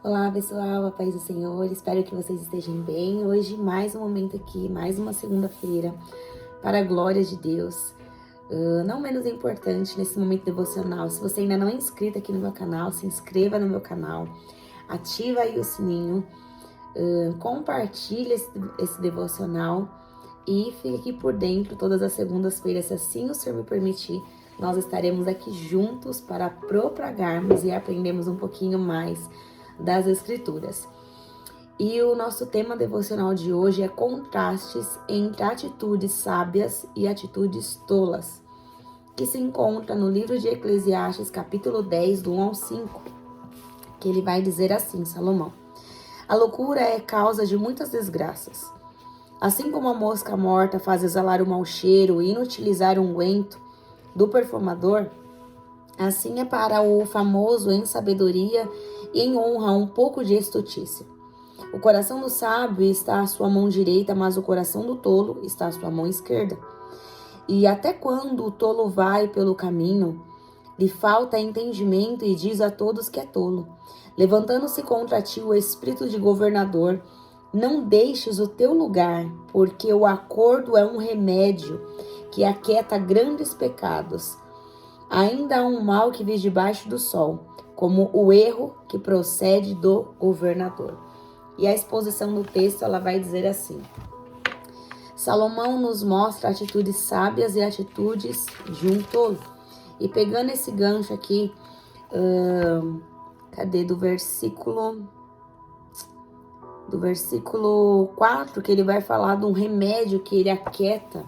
Olá pessoal, a paz do Senhor, espero que vocês estejam bem. Hoje mais um momento aqui, mais uma segunda-feira para a glória de Deus. Não menos importante nesse momento devocional, se você ainda não é inscrito aqui no meu canal, se inscreva no meu canal, ativa aí o sininho, compartilhe esse devocional e fique aqui por dentro todas as segundas-feiras, se assim o Senhor me permitir. Nós estaremos aqui juntos para propagarmos e aprendermos um pouquinho mais das Escrituras. E o nosso tema devocional de hoje é contrastes entre atitudes sábias e atitudes tolas, que se encontra no livro de Eclesiastes, capítulo 10, do 1 ao 5, que ele vai dizer assim, Salomão: a loucura é causa de muitas desgraças. Assim como a mosca morta faz exalar o mau cheiro e inutilizar o unguento do perfumador, assim é para o famoso em sabedoria e em honra um pouco de estultícia. O coração do sábio está à sua mão direita, mas o coração do tolo está à sua mão esquerda. E até quando o tolo vai pelo caminho, lhe falta entendimento e diz a todos que é tolo. Levantando-se contra ti o espírito de governador, não deixes o teu lugar, porque o acordo é um remédio que aquieta grandes pecados. Ainda há um mal que vive debaixo do sol, como o erro que procede do governador. E a exposição do texto, ela vai dizer assim: Salomão nos mostra atitudes sábias e atitudes de um tolo. E pegando esse gancho aqui, do versículo 4, que ele vai falar de um remédio que ele aquieta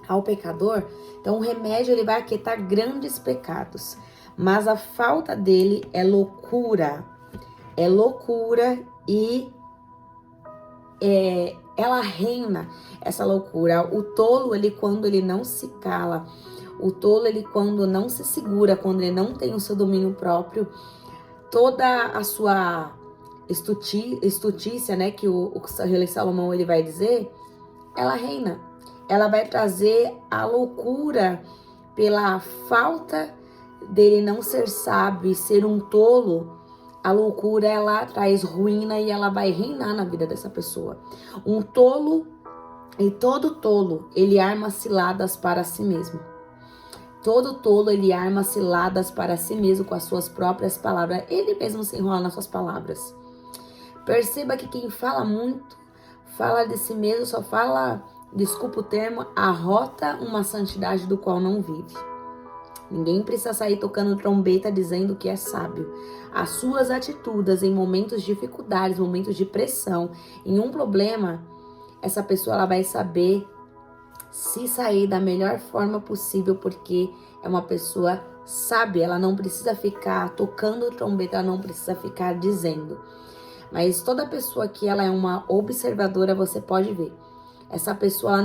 ao pecador. Então o remédio ele vai aquietar grandes pecados, mas a falta dele é loucura e ela reina essa loucura. O tolo, ele quando ele não se cala, o tolo ele quando não se segura, quando ele não tem o seu domínio próprio, toda a sua estutícia, né, que o rei Salomão ele vai dizer, ela reina. Ela vai trazer a loucura pela falta dele não ser sábio e ser um tolo. A loucura, ela traz ruína e ela vai reinar na vida dessa pessoa. Um tolo, e todo tolo, ele arma ciladas para si mesmo. Todo tolo, ele arma ciladas para si mesmo com as suas próprias palavras. Ele mesmo se enrola nas suas palavras. Perceba que quem fala muito, fala de si mesmo, só fala, desculpa o termo, arrota uma santidade do qual não vive. Ninguém precisa sair tocando trombeta dizendo que é sábio. As suas atitudes em momentos de dificuldades, momentos de pressão, em um problema, essa pessoa ela vai saber se sair da melhor forma possível, porque é uma pessoa sábia. Ela não precisa ficar tocando trombeta, ela não precisa ficar dizendo. Mas toda pessoa que ela é uma observadora, você pode ver. Essa pessoa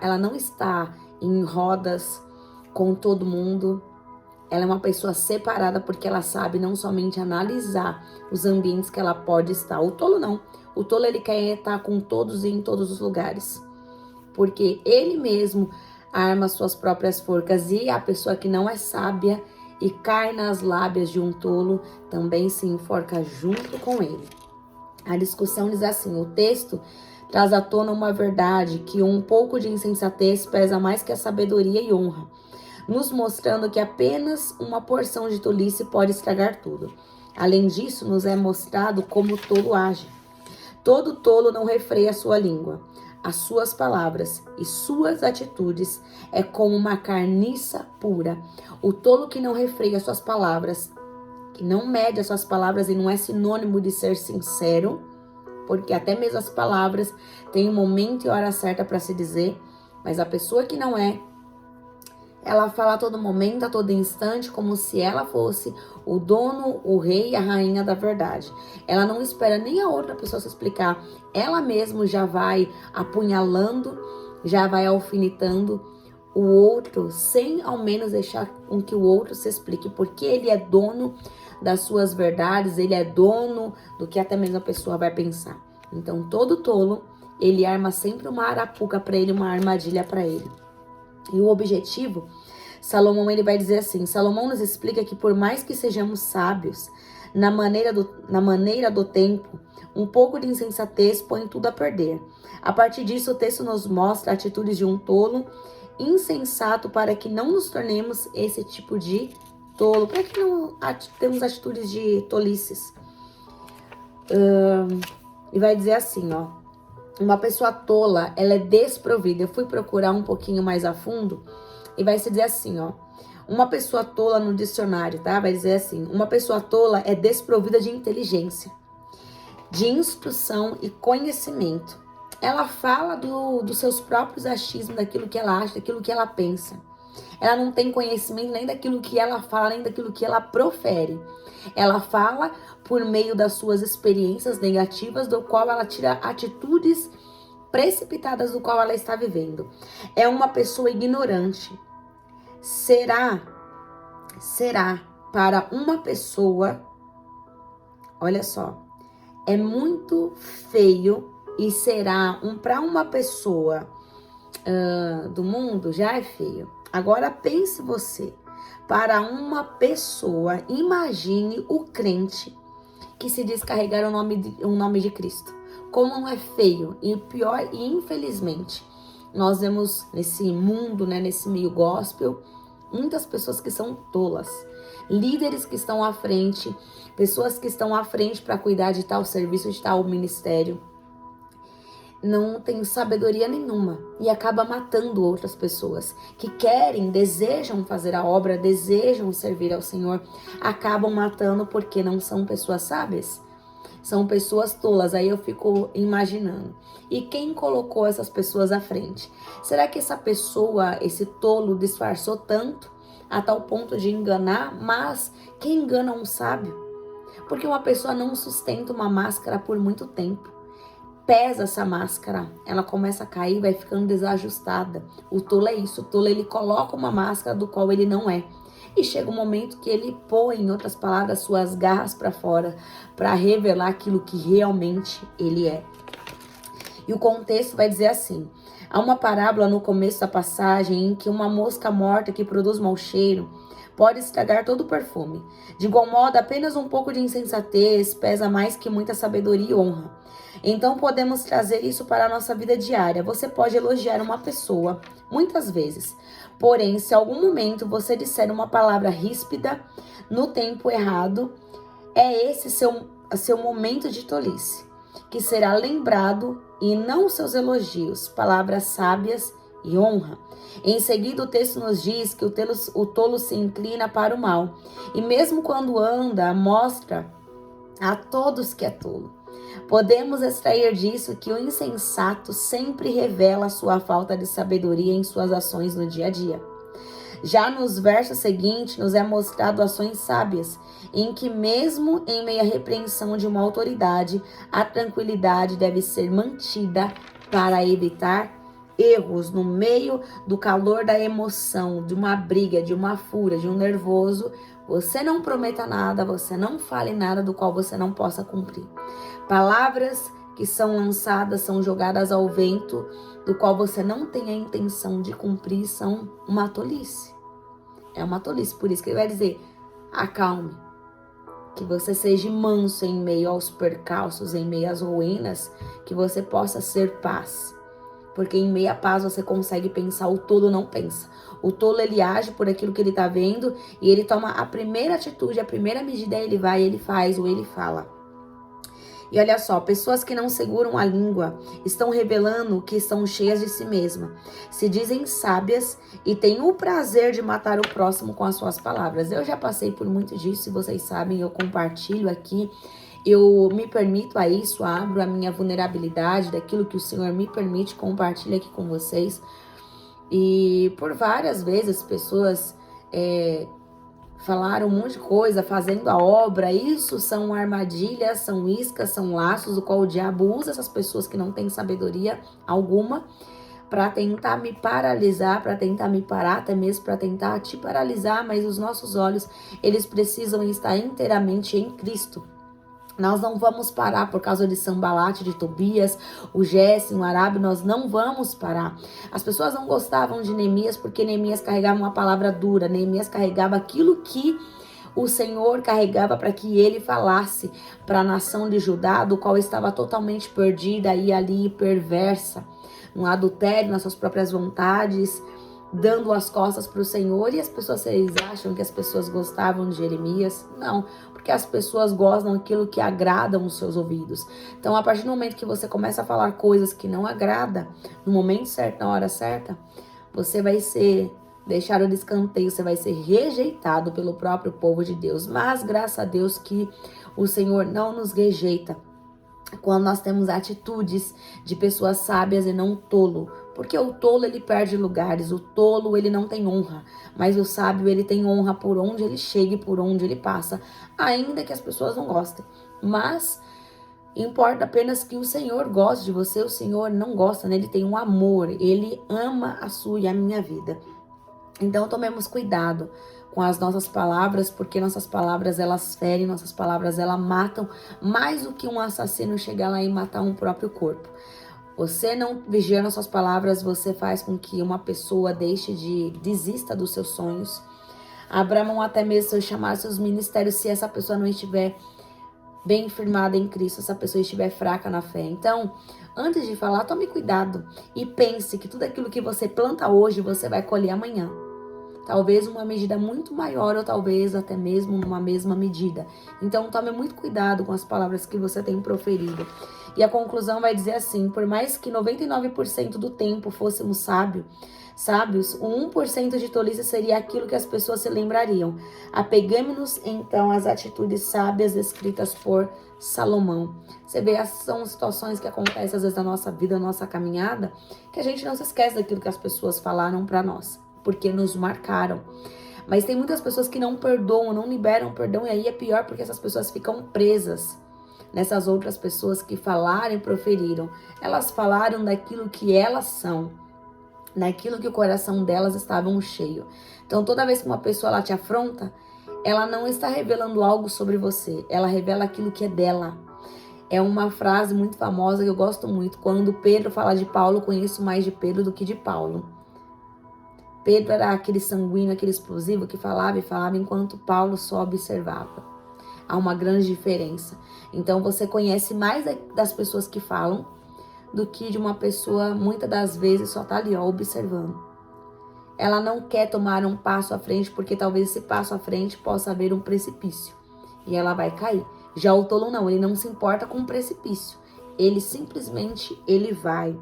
ela não está em rodas com todo mundo. Ela é uma pessoa separada porque ela sabe não somente analisar os ambientes que ela pode estar. O tolo não. O tolo ele quer estar com todos e em todos os lugares. Porque ele mesmo arma suas próprias forcas. E a pessoa que não é sábia e cai nas lábias de um tolo também se enforca junto com ele. A discussão diz assim: o texto traz à tona uma verdade, que um pouco de insensatez pesa mais que a sabedoria e honra, nos mostrando que apenas uma porção de tolice pode estragar tudo. Além disso, nos é mostrado como o tolo age. Todo tolo não refreia sua língua. As suas palavras e suas atitudes é como uma carniça pura. O tolo que não refreia suas palavras, que não mede as suas palavras, e não é sinônimo de ser sincero, porque até mesmo as palavras têm um momento e hora certa para se dizer, mas a pessoa que não é, ela fala a todo momento, a todo instante, como se ela fosse o dono, o rei e a rainha da verdade. Ela não espera nem a outra pessoa se explicar. Ela mesma já vai apunhalando, já vai alfinetando o outro, sem ao menos deixar com que o outro se explique, porque ele é dono das suas verdades, ele é dono do que até mesmo a pessoa vai pensar. Então, todo tolo, ele arma sempre uma arapuca para ele, uma armadilha para ele. E o objetivo, Salomão ele vai dizer assim, Salomão nos explica que por mais que sejamos sábios, na maneira do tempo, um pouco de insensatez põe tudo a perder. A partir disso, o texto nos mostra atitudes de um tolo insensato para que não nos tornemos esse tipo de tolo, para que não temos atitudes de tolices. E vai dizer assim, ó, uma pessoa tola, ela é desprovida. Eu fui procurar um pouquinho mais a fundo e vai se dizer assim, ó, uma pessoa tola no dicionário, tá? Vai dizer assim, uma pessoa tola é desprovida de inteligência, de instrução e conhecimento. Ela fala dos seus próprios achismos, daquilo que ela acha, daquilo que ela pensa. Ela não tem conhecimento nem daquilo que ela fala, nem daquilo que ela profere. Ela fala por meio das suas experiências negativas, do qual ela tira atitudes precipitadas do qual ela está vivendo. É uma pessoa ignorante. Será para uma pessoa, olha só, é muito feio e será para uma pessoa do mundo já é feio. Agora pense você, para uma pessoa, imagine o crente que se diz carregar o nome de Cristo. Como não é feio e pior, e infelizmente, nós vemos nesse mundo, né, nesse meio gospel, muitas pessoas que são tolas, líderes que estão à frente, pessoas que estão à frente para cuidar de tal serviço, de tal ministério, não tem sabedoria nenhuma e acaba matando outras pessoas que querem, desejam fazer a obra, desejam servir ao Senhor, acabam matando porque não são pessoas sábias, são pessoas tolas. Aí eu fico imaginando, e quem colocou essas pessoas à frente? Será que essa pessoa, esse tolo, disfarçou tanto a tal ponto de enganar? Mas quem engana um sábio? Porque uma pessoa não sustenta uma máscara por muito tempo. Pesa essa máscara, ela começa a cair, vai ficando desajustada. O tolo é isso, o tolo ele coloca uma máscara do qual ele não é. E chega um momento que ele põe, em outras palavras, suas garras para fora, para revelar aquilo que realmente ele é. E o contexto vai dizer assim, há uma parábola no começo da passagem em que uma mosca morta que produz mau cheiro pode estragar todo o perfume. De igual modo, apenas um pouco de insensatez pesa mais que muita sabedoria e honra. Então podemos trazer isso para a nossa vida diária. Você pode elogiar uma pessoa muitas vezes, porém, se em algum momento você disser uma palavra ríspida no tempo errado, é esse seu momento de tolice, que será lembrado, e não seus elogios, palavras sábias e honra. Em seguida, o texto nos diz que o tolo se inclina para o mal, e mesmo quando anda, mostra a todos que é tolo. Podemos extrair disso que o insensato sempre revela sua falta de sabedoria em suas ações no dia a dia. Já nos versos seguintes, nos é mostrado ações sábias, em que mesmo em meio à repreensão de uma autoridade, a tranquilidade deve ser mantida para evitar erros no meio do calor da emoção, de uma briga, de uma fúria, de um nervoso. Você não prometa nada, você não fale nada do qual você não possa cumprir. Palavras que são lançadas, são jogadas ao vento, do qual você não tem a intenção de cumprir, são uma tolice. É uma tolice, por isso que ele vai dizer, acalme. Que você seja manso em meio aos percalços, em meio às ruínas, que você possa ser paz. Porque em meio à paz você consegue pensar, o tolo não pensa. O tolo ele age por aquilo que ele está vendo e ele toma a primeira atitude, a primeira medida, ele vai, ele faz ou ele fala. E olha só, pessoas que não seguram a língua estão revelando que estão cheias de si mesmas. Se dizem sábias e têm o prazer de matar o próximo com as suas palavras. Eu já passei por muito disso, e vocês sabem, eu compartilho aqui. Eu me permito a isso, abro a minha vulnerabilidade daquilo que o Senhor me permite, compartilho aqui com vocês. E por várias vezes pessoas falaram um monte de coisa, fazendo a obra. Isso são armadilhas, são iscas, são laços, o qual o diabo usa essas pessoas que não têm sabedoria alguma para tentar me paralisar, para tentar me parar, até mesmo para tentar te paralisar. Mas os nossos olhos, eles precisam estar inteiramente em Cristo. Nós não vamos parar por causa de Sambalate, de Tobias, o Gésimo, o Arábio, nós não vamos parar. As pessoas não gostavam de Neemias porque Neemias carregava uma palavra dura, Neemias carregava aquilo que o Senhor carregava para que ele falasse para a nação de Judá, do qual estava totalmente perdida e ali perversa, no adultério, nas suas próprias vontades, dando as costas para o Senhor. E as pessoas, vocês acham que as pessoas gostavam de Jeremias? Não, porque as pessoas gostam daquilo que agradam os seus ouvidos. Então, a partir do momento que você começa a falar coisas que não agrada, no momento certo, na hora certa, você vai ser deixado de escanteio, você vai ser rejeitado pelo próprio povo de Deus. Mas, graças a Deus que o Senhor não nos rejeita quando nós temos atitudes de pessoas sábias e não tolo. Porque o tolo, ele perde lugares, o tolo, ele não tem honra. Mas o sábio, ele tem honra por onde ele chega e por onde ele passa. Ainda que as pessoas não gostem. Mas importa apenas que o Senhor goste de você, o Senhor não gosta, né? Ele tem um amor, ele ama a sua e a minha vida. Então tomemos cuidado com as nossas palavras, porque nossas palavras elas ferem, nossas palavras elas matam, mais do que um assassino chegar lá e matar um próprio corpo. Você não vigiando as suas palavras, você faz com que uma pessoa desista dos seus sonhos. Abra mão até mesmo se chamar seus ministérios, se essa pessoa não estiver bem firmada em Cristo, se essa pessoa estiver fraca na fé. Então, antes de falar, tome cuidado e pense que tudo aquilo que você planta hoje, você vai colher amanhã. Talvez uma medida muito maior ou talvez até mesmo numa mesma medida. Então tome muito cuidado com as palavras que você tem proferido. E a conclusão vai dizer assim: por mais que 99% do tempo fôssemos sábios, o 1% de tolice seria aquilo que as pessoas se lembrariam. Apegamos-nos então às atitudes sábias escritas por Salomão. Você vê, são situações que acontecem às vezes na nossa vida, na nossa caminhada, que a gente não se esquece daquilo que as pessoas falaram para nós, porque nos marcaram. Mas tem muitas pessoas que não perdoam, não liberam perdão, e aí é pior porque essas pessoas ficam presas nessas outras pessoas que falaram e proferiram. Elas falaram daquilo que elas são, daquilo que o coração delas estava cheio. Então toda vez que uma pessoa ela te afronta, ela não está revelando algo sobre você, ela revela aquilo que é dela. É uma frase muito famosa que eu gosto muito, quando Pedro fala de Paulo: conheço mais de Pedro do que de Paulo. Pedro era aquele sanguíneo, aquele explosivo que falava e falava, enquanto Paulo só observava. Há uma grande diferença. Então você conhece mais das pessoas que falam do que de uma pessoa, muitas das vezes, só tá ali, ó, observando. Ela não quer tomar um passo à frente, porque talvez esse passo à frente possa haver um precipício. E ela vai cair. Já o tolo não, ele não se importa com o precipício. Ele simplesmente, ele vai.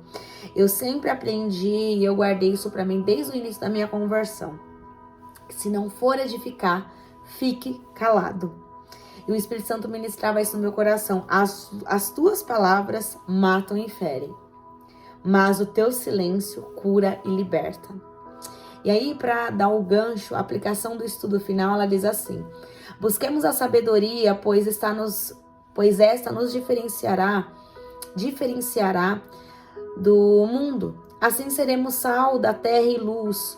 Eu sempre aprendi e eu guardei isso para mim desde o início da minha conversão. Se não for edificar, fique calado. E o Espírito Santo ministrava isso no meu coração. As tuas palavras matam e ferem, mas o teu silêncio cura e liberta. E aí, para dar o gancho, a aplicação do estudo final, ela diz assim: busquemos a sabedoria, pois esta nos diferenciará do mundo. Assim seremos sal da terra e luz,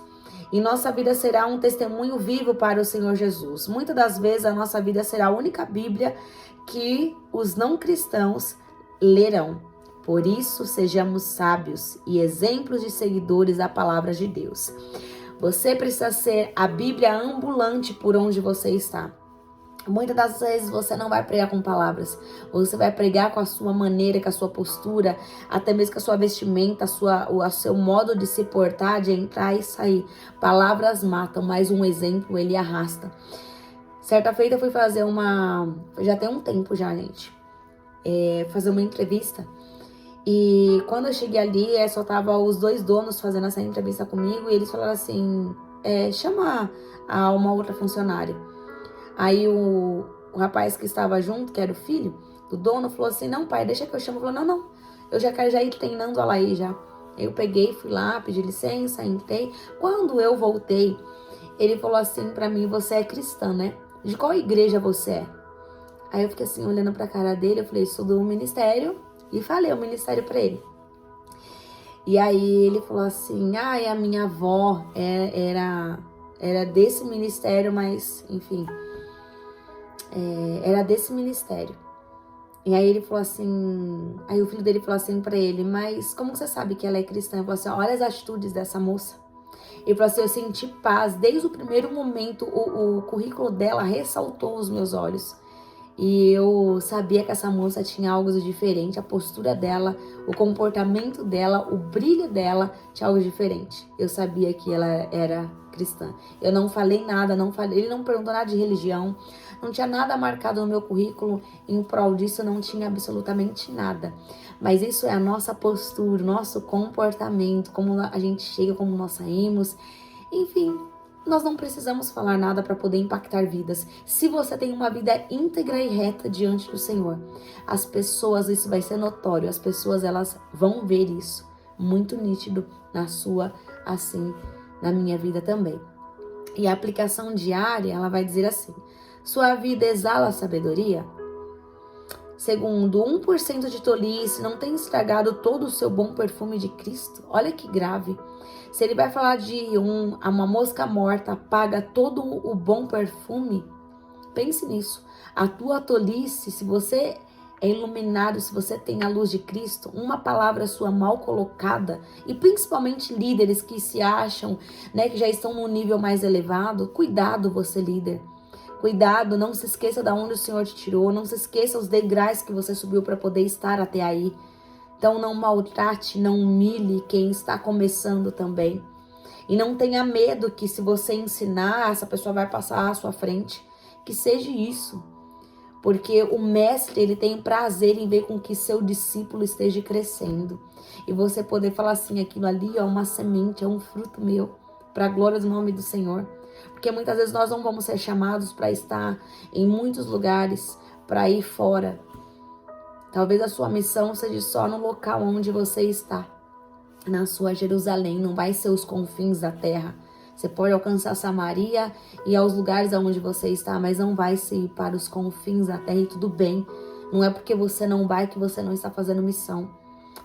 e nossa vida será um testemunho vivo para o Senhor Jesus. Muitas das vezes a nossa vida será a única Bíblia que os não cristãos lerão. Por isso, sejamos sábios e exemplos de seguidores da palavra de Deus. Você precisa ser a Bíblia ambulante por onde você está. Muitas das vezes você não vai pregar com palavras, você vai pregar com a sua maneira, com a sua postura, até mesmo com a sua vestimenta, o seu modo de se portar, de entrar e sair. Palavras matam, mas um exemplo ele arrasta. Certa feita eu fui fazer já tem um tempo já, gente, fazer uma entrevista. E quando eu cheguei ali, só tava os dois donos fazendo essa entrevista comigo, e eles falaram assim, chama uma outra funcionária. Aí o rapaz que estava junto, que era o filho do dono, falou assim: não, pai, deixa que eu chamo. Falou: não, eu já quero ir treinando ela aí já. Eu peguei, fui lá, pedi licença, entrei. Quando eu voltei, ele falou assim pra mim: você é cristã, né? De qual igreja você é? Aí eu fiquei assim, olhando pra cara dele, eu falei: sou do ministério. E falei o ministério pra ele. E aí ele falou assim: a minha avó era desse ministério, mas, enfim... era desse ministério. E aí ele falou assim, aí o filho dele falou assim pra ele: mas como você sabe que ela é cristã? Eu falei assim: olha as atitudes dessa moça. Ele falou assim, eu senti paz. Desde o primeiro momento, o currículo dela ressaltou os meus olhos. E eu sabia que essa moça tinha algo de diferente, a postura dela, o comportamento dela, o brilho dela tinha algo diferente. Eu sabia que ela era cristã. Eu não falei nada, ele não perguntou nada de religião, não tinha nada marcado no meu currículo em prol disso, não tinha absolutamente nada. Mas isso é a nossa postura, o nosso comportamento, como a gente chega, como nós saímos, enfim. Nós não precisamos falar nada para poder impactar vidas. Se você tem uma vida íntegra e reta diante do Senhor, as pessoas, isso vai ser notório, as pessoas elas vão ver isso, muito nítido na sua, assim, na minha vida também. E a aplicação diária, ela vai dizer assim, sua vida exala sabedoria? Segundo, 1% de tolice não tem estragado todo o seu bom perfume de Cristo? Olha que grave. Se ele vai falar de uma mosca morta apaga todo o bom perfume, pense nisso. A tua tolice, se você é iluminado, se você tem a luz de Cristo, uma palavra sua mal colocada, e principalmente líderes que se acham, né, que já estão num nível mais elevado, cuidado você líder. Cuidado, não se esqueça de onde o Senhor te tirou, não se esqueça os degraus que você subiu para poder estar até aí. Então não maltrate, não humilhe quem está começando também. E não tenha medo que se você ensinar, essa pessoa vai passar à sua frente. Que seja isso. Porque o mestre, ele tem prazer em ver com que seu discípulo esteja crescendo. E você poder falar assim, aquilo ali é uma semente, é um fruto meu, para a glória do nome do Senhor. Porque muitas vezes nós não vamos ser chamados para estar em muitos lugares, para ir fora. Talvez a sua missão seja só no local onde você está, na sua Jerusalém, não vai ser os confins da terra. Você pode alcançar Samaria e aos lugares onde você está, mas não vai ser ir para os confins da terra e tudo bem. Não é porque você não vai que você não está fazendo missão.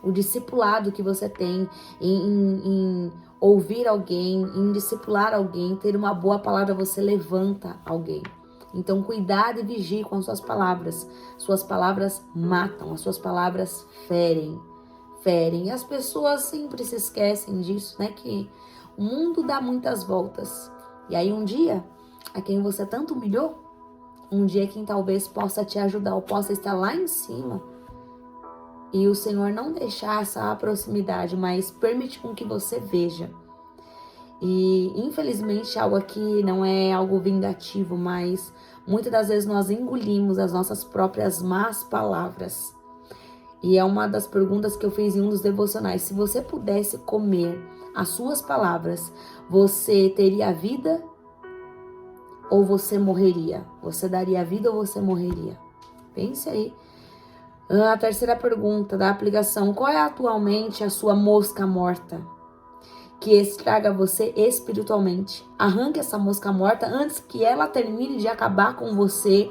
O discipulado que você tem em ouvir alguém, em discipular alguém, ter uma boa palavra, você levanta alguém. Então, cuidado e vigie com as suas palavras. Suas palavras matam, as suas palavras ferem. E as pessoas sempre se esquecem disso, né? Que o mundo dá muitas voltas. E aí um dia, a quem você tanto humilhou, um dia quem talvez possa te ajudar ou possa estar lá em cima. E o Senhor não deixar essa proximidade, mas permite com que você veja. E infelizmente algo aqui não é algo vingativo, mas muitas das vezes nós engolimos as nossas próprias más palavras. E é uma das perguntas que eu fiz em um dos devocionais. Se você pudesse comer as suas palavras, você teria vida ou você morreria? Você daria vida ou você morreria? Pense aí. A terceira pergunta da aplicação. Qual é atualmente a sua mosca morta que estraga você espiritualmente? Arranque essa mosca morta antes que ela termine de acabar com você.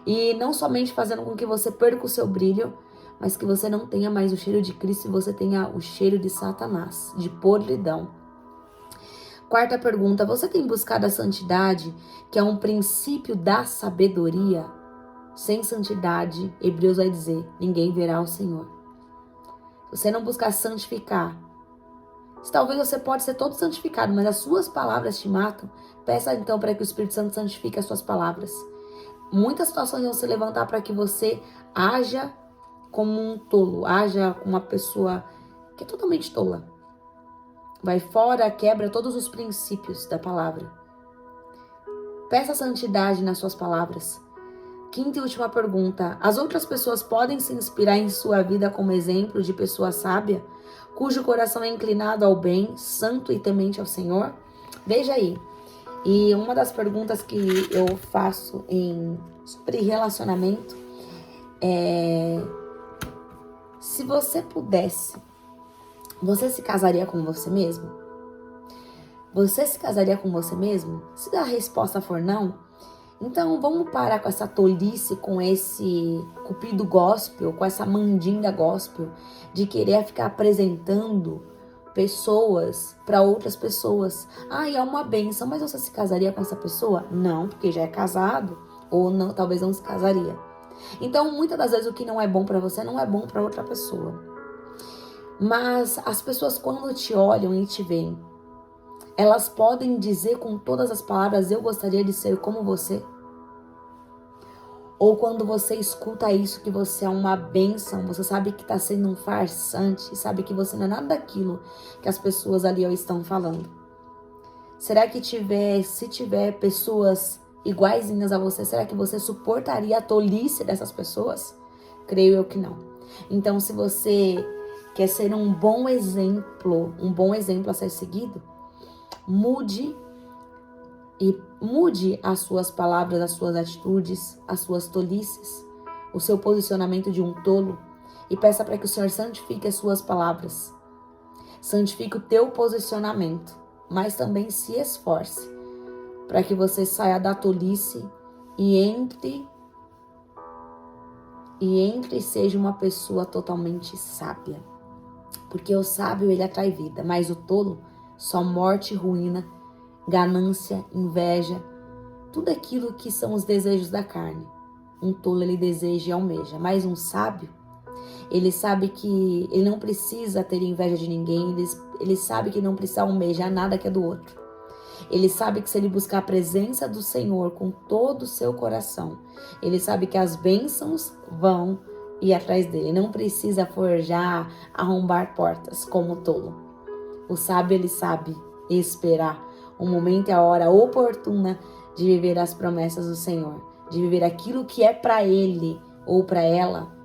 E não somente fazendo com que você perca o seu brilho, mas que você não tenha mais o cheiro de Cristo e você tenha o cheiro de Satanás, de podridão. Quarta pergunta, você tem buscado a santidade, que é um princípio da sabedoria? Sem santidade, Hebreus vai dizer, ninguém verá o Senhor. Se você não buscar santificar, talvez você pode ser todo santificado, mas as suas palavras te matam, peça então para que o Espírito Santo santifique as suas palavras. Muitas situações vão se levantar para que você haja como um tolo, haja como uma pessoa que é totalmente tola. Vai fora, quebra todos os princípios da palavra. Peça santidade nas suas palavras. Quinta e última pergunta. As outras pessoas podem se inspirar em sua vida como exemplo de pessoa sábia, cujo coração é inclinado ao bem, santo e temente ao Senhor? Veja aí. E uma das perguntas que eu faço sobre relacionamento é: se você pudesse, você se casaria com você mesmo? Você se casaria com você mesmo? Se a resposta for não, então vamos parar com essa tolice, com esse cupido gospel, com essa mandinga gospel, de querer ficar apresentando pessoas para outras pessoas. É uma bênção, mas você se casaria com essa pessoa? Não, porque já é casado, ou não, talvez não se casaria. Então, muitas das vezes o que não é bom para você não é bom para outra pessoa. Mas as pessoas quando te olham e te veem, Elas podem dizer com todas as palavras, eu gostaria de ser como você. Ou quando você escuta isso, que você é uma bênção, você sabe que está sendo um farsante, sabe que você não é nada daquilo que as pessoas ali estão falando. Será que se tiver pessoas iguaizinhas a você, será que você suportaria a tolice dessas pessoas? Creio eu que não. Então, se você quer ser um bom exemplo a ser seguido, mude as suas palavras, as suas atitudes, as suas tolices, o seu posicionamento de um tolo, e peça para que o Senhor santifique as suas palavras, santifique o teu posicionamento, mas também se esforce para que você saia da tolice e entre e seja uma pessoa totalmente sábia. Porque o sábio, ele atrai vida, mas o tolo, só morte e ruína, ganância, inveja, tudo aquilo que são os desejos da carne. Um tolo, ele deseja e almeja, mas um sábio, ele sabe que ele não precisa ter inveja de ninguém, ele sabe que não precisa almejar nada que é do outro. Ele sabe que se ele buscar a presença do Senhor com todo o seu coração, ele sabe que as bênçãos vão ir atrás dele. Não precisa forjar, arrombar portas como o tolo. O sábio, ele sabe esperar o momento e a hora oportuna de viver as promessas do Senhor, de viver aquilo que é para ele ou para ela,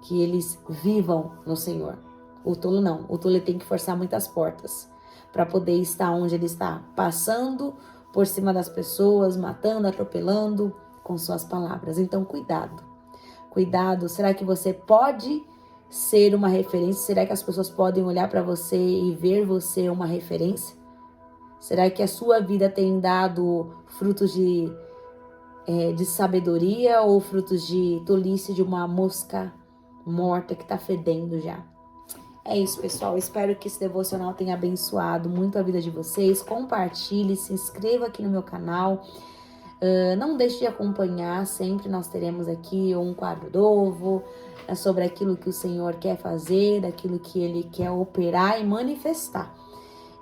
que eles vivam no Senhor. O tolo não. O tolo tem que forçar muitas portas para poder estar onde ele está, passando por cima das pessoas, matando, atropelando com suas palavras. Então, cuidado. Cuidado. Será que você pode ser uma referência? Será que as pessoas podem olhar para você e ver você uma referência? Será que a sua vida tem dado frutos de sabedoria ou frutos de tolice, de uma mosca morta que está fedendo já? É isso, pessoal. Espero que esse devocional tenha abençoado muito a vida de vocês. Compartilhe, se inscreva aqui no meu canal. Não deixe de acompanhar. Sempre nós teremos aqui um quadro novo sobre aquilo que o Senhor quer fazer, daquilo que Ele quer operar e manifestar.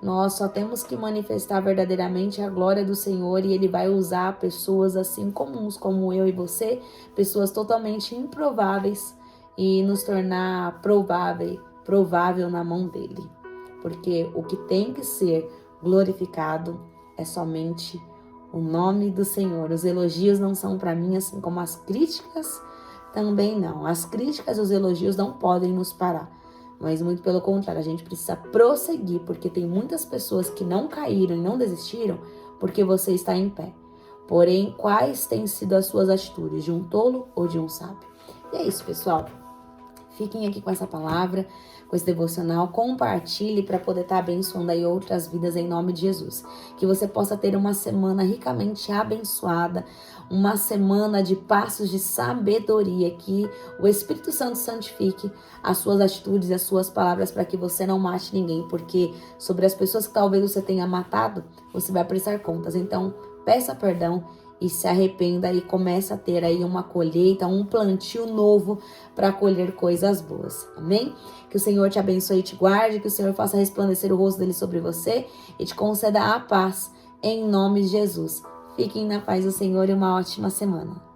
Nós só temos que manifestar verdadeiramente a glória do Senhor, e Ele vai usar pessoas assim comuns como eu e você, pessoas totalmente improváveis, e nos tornar provável na mão dele. Porque o que tem que ser glorificado é somente o nome do Senhor. Os elogios não são para mim, assim como as críticas também não. As críticas e os elogios não podem nos parar. Mas muito pelo contrário, a gente precisa prosseguir, porque tem muitas pessoas que não caíram e não desistiram porque você está em pé. Porém, quais têm sido as suas atitudes, de um tolo ou de um sábio? E é isso, pessoal. Fiquem aqui com essa palavra, com esse devocional. Compartilhe para poder estar abençoando aí outras vidas em nome de Jesus. Que você possa ter uma semana ricamente abençoada, uma semana de passos de sabedoria, que o Espírito Santo santifique as suas atitudes e as suas palavras para que você não mate ninguém, porque sobre as pessoas que talvez você tenha matado, você vai prestar contas. Então, peça perdão e se arrependa e comece a ter aí uma colheita, um plantio novo para colher coisas boas. Amém? Que o Senhor te abençoe e te guarde, que o Senhor faça resplandecer o rosto dele sobre você e te conceda a paz em nome de Jesus. Fiquem na paz do Senhor e uma ótima semana.